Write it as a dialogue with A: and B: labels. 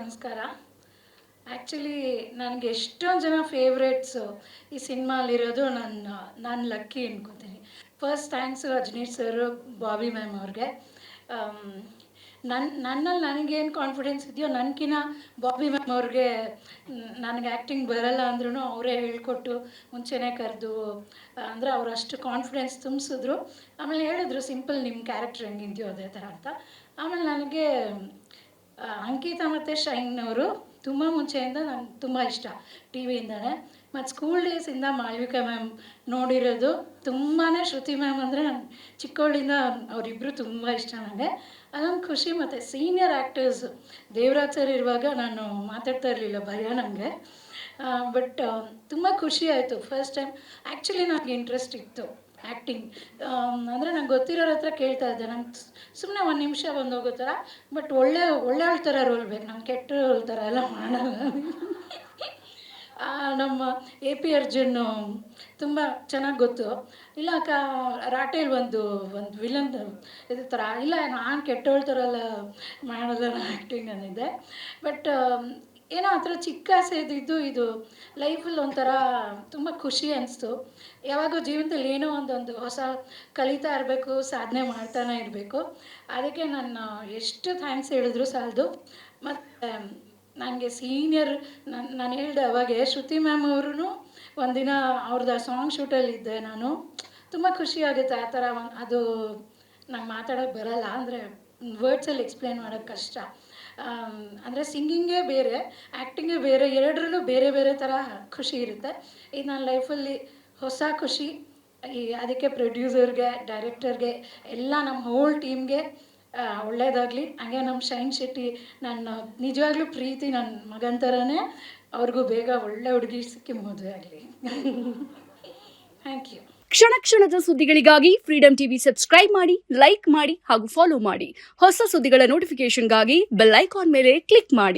A: ನಮಸ್ಕಾರ. ಆ್ಯಕ್ಚುಲಿ ನನಗೆ ಎಷ್ಟೊಂದು ಜನ ಫೇವ್ರೇಟ್ಸು ಈ ಸಿನಿಮಾಲಿರೋದು ನಾನು ಲಕ್ಕಿ ಅನ್ಕೋತೀನಿ. First thanks Rajneesh sir, Bobby ma'am ಅವ್ರಿಗೆ. ನನ್ನಲ್ಲಿ ನನಗೇನು ಕಾನ್ಫಿಡೆನ್ಸ್ ಇದೆಯೋ ನನಗಿನ್ನ ಬಾಬಿ ಮ್ಯಾಮ್ ಅವ್ರಿಗೆ ನನಗೆ ಆ್ಯಕ್ಟಿಂಗ್ ಬರಲ್ಲ ಅಂದ್ರೂ ಅವರೇ ಹೇಳ್ಕೊಟ್ಟು ಮುಂಚೆನೇ ಕರೆದು ಅಂದರೆ ಅವ್ರು ಅಷ್ಟು ಕಾನ್ಫಿಡೆನ್ಸ್ ತುಂಬಿಸಿದ್ರು. ಆಮೇಲೆ ಹೇಳಿದ್ರು ಸಿಂಪಲ್ ನಿಮ್ಮ ಕ್ಯಾರೆಕ್ಟರ್ ಹೆಂಗಿದೆಯೋ ಅದೇ ಥರ ಅಂತ. ಆಮೇಲೆ ನನಗೆ ಅಂಕಿತಾ ಮತ್ತು ಶೈನ್ ಅವರು ತುಂಬ ಮುಂಚೆಯಿಂದ ನಂಗೆ ತುಂಬ ಇಷ್ಟ ಟಿ ವಿಯಿಂದನೇ. ಮತ್ತು ಸ್ಕೂಲ್ ಡೇಸಿಂದ ಮಾಳ್ವಿಕಾ ಮ್ಯಾಮ್ ನೋಡಿರೋದು ತುಂಬಾ. ಶ್ರುತಿ ಮ್ಯಾಮ್ ಅಂದರೆ ನಾನು ಚಿಕ್ಕವಳಿಂದ ಅವರಿಬ್ಬರು ತುಂಬ ಇಷ್ಟ ನನಗೆ. ಅದೊಂದು ಖುಷಿ. ಮತ್ತು ಸೀನಿಯರ್ ಆ್ಯಕ್ಟರ್ಸ್ ದೇವರಾಜ್ ಸರ್ ಇರುವಾಗ ನಾನು ಮಾತಾಡ್ತಾ ಇರಲಿಲ್ಲ, ಭಯ ನನಗೆ. ಬಟ್ ತುಂಬ ಖುಷಿ ಆಯಿತು. ಫಸ್ಟ್ ಟೈಮ್ ಆ್ಯಕ್ಚುಲಿ ನನಗೆ ಇಂಟ್ರೆಸ್ಟ್ ಇತ್ತು ಆ್ಯಕ್ಟಿಂಗ್. ಅಂದರೆ ನಂಗೆ ಗೊತ್ತಿರೋರ ಹತ್ರ ಕೇಳ್ತಾ ಇದ್ದೆ, ನಂಗೆ ಸುಮ್ಮನೆ ಒಂದು ನಿಮಿಷ ಬಂದು ಹೋಗೋ ಥರ, ಬಟ್ ಒಳ್ಳೆಯವಳ ಥರ ರೋಲ್ ಬೇಕು, ನಂಗೆ ಕೆಟ್ಟವಳ ಥರ ಎಲ್ಲ ಮಾಡಲ್ಲ. ನಮ್ಮ ಎ ಪಿ ಅರ್ಜುನ್ ತುಂಬ ಚೆನ್ನಾಗಿ ಗೊತ್ತು. ಇಲ್ಲ ರಾಟೇಲ್ ಒಂದು ವಿಲನ್ ಇದ್ರ ಥರ, ಇಲ್ಲ ನಾನು ಕೆಟ್ಟವಳ ಥರ ಎಲ್ಲ ಮಾಡಲ್ಲ ಆ್ಯಕ್ಟಿಂಗ್ ಅಂದಿದ್ದೆ. ಬಟ್ ಏನೋ ಆ ಥರ ಚಿಕ್ಕ ಆಸೆ ಇದ್ದಿದ್ದು ಇದು ಲೈಫಲ್ಲಿ ಒಂಥರ ತುಂಬ ಖುಷಿ ಅನಿಸ್ತು. ಯಾವಾಗೂ ಜೀವನದಲ್ಲಿ ಏನೋ ಒಂದೊಂದು ಹೊಸ ಕಲಿತಾ ಇರಬೇಕು, ಸಾಧನೆ ಮಾಡ್ತಾನೆ ಇರಬೇಕು. ಅದಕ್ಕೆ ನಾನು ಎಷ್ಟು ಥ್ಯಾಂಕ್ಸ್ ಹೇಳಿದ್ರು ಸಾಲದು. ಮತ್ತು ನನಗೆ ಸೀನಿಯರ್ ನಾನು ಹೇಳಿದೆ ಅವಾಗೆ, ಶ್ರುತಿ ಮ್ಯಾಮ್ ಅವ್ರೂ ಒಂದಿನ ಅವ್ರದ್ದು ಸಾಂಗ್ ಶೂಟಲ್ಲಿದ್ದೆ ನಾನು. ತುಂಬ ಖುಷಿ ಆಗುತ್ತೆ ಆ ಥರ. ಅದು ನಂಗೆ ಮಾತಾಡೋಕ್ಕೆ ಬರಲ್ಲ, ಅಂದರೆ ವರ್ಡ್ಸಲ್ಲಿ ಎಕ್ಸ್ಪ್ಲೇನ್ ಮಾಡೋಕ್ಕೆ ಕಷ್ಟ. ಅಂದರೆ ಸಿಂಗಿಂಗೇ ಬೇರೆ, ಆ್ಯಕ್ಟಿಂಗೇ ಬೇರೆ, ಎರಡರಲ್ಲೂ ಬೇರೆ ಬೇರೆ ಥರ ಖುಷಿ ಇರುತ್ತೆ. ಇದು ನನ್ನ ಲೈಫಲ್ಲಿ ಹೊಸ ಖುಷಿ. ಅದಕ್ಕೆ ಪ್ರೊಡ್ಯೂಸರ್ಗೆ, ಡೈರೆಕ್ಟರ್ಗೆ, ಎಲ್ಲ ನಮ್ಮ ಹೋಲ್ ಟೀಮ್ಗೆ ಒಳ್ಳೆಯದಾಗಲಿ. ಹಾಗೆ ನಮ್ಮ ಶೈನ್ ಶೆಟ್ಟಿ ನನ್ನ ನಿಜವಾಗ್ಲೂ ಪ್ರೀತಿ, ನನ್ನ ಮಗನ ಥರನೇ. ಅವ್ರಿಗೂ ಬೇಗ ಒಳ್ಳೆ ಹುಡುಗಿ ಸಿಕ್ಕಿ ಮದುವೆ ಆಗಲಿ. Thank you.
B: ಕ್ಷಣ ಕ್ಷಣದ ಸುದ್ದಿಗಳಿಗಾಗಿ ಫ್ರೀಡಂ ಟಿವಿ ಸಬ್ಸ್ಕ್ರೈಬ್ ಮಾಡಿ, ಲೈಕ್ ಮಾಡಿ ಹಾಗೂ ಫಾಲೋ ಮಾಡಿ. ಹೊಸ ಸುದ್ದಿಗಳ ನೋಟಿಫಿಕೇಶನ್ಗಾಗಿ ಬೆಲ್ ಐಕಾನ್ ಮೇಲೆ ಕ್ಲಿಕ್ ಮಾಡಿ.